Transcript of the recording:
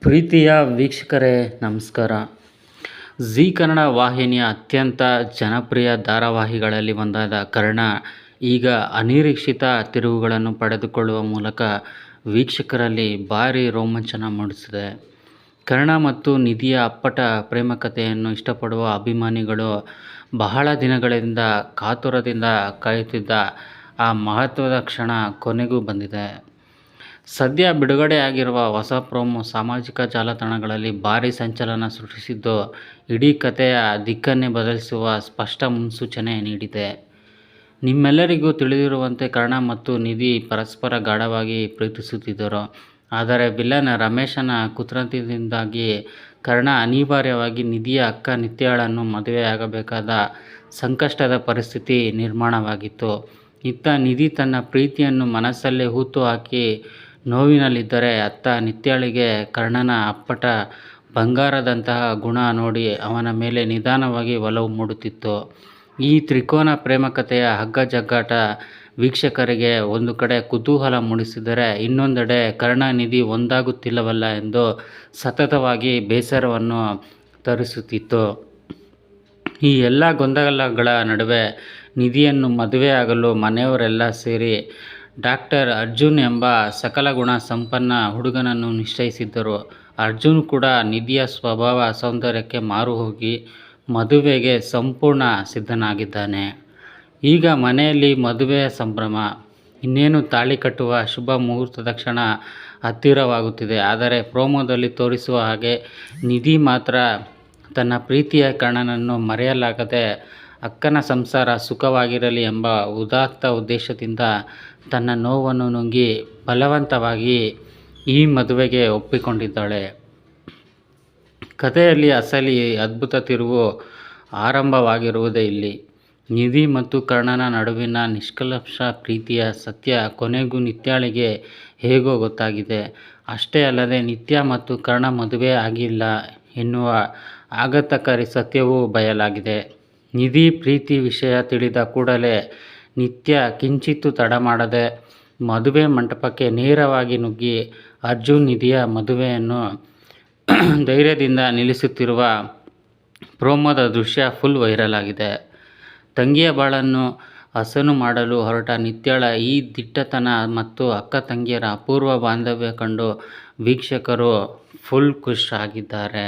ಪ್ರೀತಿಯ ವೀಕ್ಷಕರೇ ನಮಸ್ಕಾರ. ಝೀ ಕನ್ನಡ ವಾಹಿನಿಯ ಅತ್ಯಂತ ಜನಪ್ರಿಯ ಧಾರಾವಾಹಿಗಳಲ್ಲಿ ಒಂದಾದ ಕರ್ಣ ಈಗ ಅನಿರೀಕ್ಷಿತ ತಿರುವುಗಳನ್ನು ಪಡೆದುಕೊಳ್ಳುವ ಮೂಲಕ ವೀಕ್ಷಕರಲ್ಲಿ ಭಾರೀ ರೋಮಾಂಚನ ಮೂಡಿಸಿದೆ. ಕರ್ಣ ಮತ್ತು ನಿಧಿಯ ಅಪ್ಪಟ ಪ್ರೇಮಕಥೆಯನ್ನು ಇಷ್ಟಪಡುವ ಅಭಿಮಾನಿಗಳು ಬಹಳ ದಿನಗಳಿಂದ ಕಾತುರದಿಂದ ಕಾಯುತ್ತಿದ್ದ ಆ ಮಹತ್ವದ ಕ್ಷಣ ಕೊನೆಗೂ ಬಂದಿದೆ. ಸದ್ಯ ಬಿಡುಗಡೆಯಾಗಿರುವ ಹೊಸ ಪ್ರೋಮೋ ಸಾಮಾಜಿಕ ಜಾಲತಾಣಗಳಲ್ಲಿ ಭಾರೀ ಸಂಚಲನ ಸೃಷ್ಟಿಸಿದ್ದು, ಇಡೀ ಕಥೆಯ ದಿಕ್ಕನ್ನೇ ಬದಲಿಸುವ ಸ್ಪಷ್ಟ ಮುನ್ಸೂಚನೆ ನೀಡಿದೆ. ನಿಮ್ಮೆಲ್ಲರಿಗೂ ತಿಳಿದಿರುವಂತೆ ಕರ್ಣ ಮತ್ತು ನಿಧಿ ಪರಸ್ಪರ ಗಾಢವಾಗಿ ಪ್ರೀತಿಸುತ್ತಿದ್ದರು. ಆದರೆ ವಿಲನ್ ರಮೇಶನ ಕುತಂತ್ರದಿಂದಾಗಿ ಕರ್ಣ ಅನಿವಾರ್ಯವಾಗಿ ನಿಧಿಯ ಅಕ್ಕ ನಿತ್ಯಾಳನ್ನು ಮದುವೆಯಾಗಬೇಕಾದ ಸಂಕಷ್ಟದ ಪರಿಸ್ಥಿತಿ ನಿರ್ಮಾಣವಾಗಿತ್ತು. ಇತ್ತ ನಿಧಿ ತನ್ನ ಪ್ರೀತಿಯನ್ನು ಮನಸ್ಸಲ್ಲೇ ಹೂತು ಹಾಕಿ ನೋವಿನಲ್ಲಿದ್ದರೆ, ಅತ್ತ ನಿತ್ಯಾಳಿಗೆ ಕರ್ಣನ ಅಪ್ಪಟ ಬಂಗಾರದಂತಹ ಗುಣ ನೋಡಿ ಅವನ ಮೇಲೆ ನಿಧಾನವಾಗಿ ಒಲವು ಮೂಡುತ್ತಿತ್ತು. ಈ ತ್ರಿಕೋನ ಪ್ರೇಮಕಥೆಯ ಹಗ್ಗಜಗ್ಗಾಟ ವೀಕ್ಷಕರಿಗೆ ಒಂದು ಕಡೆ ಕುತೂಹಲ ಮೂಡಿಸಿದರೆ, ಇನ್ನೊಂದೆಡೆ ಕರ್ಣ ನಿಧಿ ಒಂದಾಗುತ್ತಿಲ್ಲವಲ್ಲ ಎಂದು ಸತತವಾಗಿ ಬೇಸರವನ್ನು ತರಿಸುತ್ತಿತ್ತು. ಈ ಎಲ್ಲ ಗೊಂದಲಗಳ ನಡುವೆ ನಿಧಿಯನ್ನು ಮದುವೆಯಾಗಲು ಮನೆಯವರೆಲ್ಲ ಸೇರಿ ಡಾಕ್ಟರ್ ಅರ್ಜುನ್ ಎಂಬ ಸಕಲ ಗುಣ ಸಂಪನ್ನ ಹುಡುಗನನ್ನು ನಿಶ್ಚಯಿಸಿದ್ದರು. ಅರ್ಜುನ್ ಕೂಡ ನಿಧಿಯ ಸ್ವಭಾವ ಸೌಂದರ್ಯಕ್ಕೆ ಮಾರು ಹೋಗಿ ಮದುವೆಗೆ ಸಂಪೂರ್ಣ ಸಿದ್ಧನಾಗಿದ್ದಾನೆ. ಈಗ ಮನೆಯಲ್ಲಿ ಮದುವೆಯ ಸಂಭ್ರಮ. ಇನ್ನೇನು ತಾಳಿ ಕಟ್ಟುವ ಶುಭ ಮುಹೂರ್ತದ ಕ್ಷಣ ಹತ್ತಿರವಾಗುತ್ತಿದೆ. ಆದರೆ ಪ್ರೋಮೋದಲ್ಲಿ ತೋರಿಸುವ ಹಾಗೆ ನಿಧಿ ಮಾತ್ರ ತನ್ನ ಪ್ರೀತಿಯ ಕರ್ಣನನ್ನು ಮರೆಯಲಾಗದೆ ಅಕ್ಕನ ಸಂಸಾರ ಸುಖವಾಗಿರಲಿ ಎಂಬ ಉದಾತ್ತ ಉದ್ದೇಶದಿಂದ ತನ್ನ ನೋವನ್ನು ನುಂಗಿ ಬಲವಂತವಾಗಿ ಈ ಮದುವೆಗೆ ಒಪ್ಪಿಕೊಂಡಿದ್ದಾಳೆ. ಕಥೆಯಲ್ಲಿ ಅಸಲಿ ಅದ್ಭುತ ತಿರುವು ಆರಂಭವಾಗಿರುವುದೇ ಇಲ್ಲಿ. ನಿಧಿ ಮತ್ತು ಕರ್ಣನ ನಡುವಿನ ನಿಷ್ಕಲ್ಮಶ ಪ್ರೀತಿಯ ಸತ್ಯ ಕೊನೆಗೂ ನಿತ್ಯಾಳಿಗೆ ಹೇಗೋ ಗೊತ್ತಾಗಿದೆ. ಅಷ್ಟೇ ಅಲ್ಲದೆ ನಿತ್ಯ ಮತ್ತು ಕರ್ಣ ಮದುವೆ ಆಗಿಲ್ಲ ಎನ್ನುವ ಆಘಾತಕಾರಿ ಸತ್ಯವೂ ಬಯಲಾಗಿದೆ. ನಿಧಿ ಪ್ರೀತಿ ವಿಷಯ ತಿಳಿದ ಕೂಡಲೇ ನಿತ್ಯ ಕಿಂಚಿತ್ತೂ ತಡ ಮಾಡದೆ ಮದುವೆ ಮಂಟಪಕ್ಕೆ ನೇರವಾಗಿ ನುಗ್ಗಿ ಅರ್ಜುನ್ ನಿಧಿಯ ಮದುವೆಯನ್ನು ಧೈರ್ಯದಿಂದ ನಿಲ್ಲಿಸುತ್ತಿರುವ ಪ್ರೋಮೋದ ದೃಶ್ಯ ಫುಲ್ ವೈರಲ್ ಆಗಿದೆ. ತಂಗಿಯ ಬಾಳನ್ನು ಹಸನು ಮಾಡಲು ಹೊರಟ ನಿತ್ಯಾಳ ಈ ದಿಟ್ಟತನ ಮತ್ತು ಅಕ್ಕ ತಂಗಿಯರ ಅಪೂರ್ವ ಬಾಂಧವ್ಯ ಕಂಡು ವೀಕ್ಷಕರು ಫುಲ್ ಖುಷ್ ಆಗಿದ್ದಾರೆ.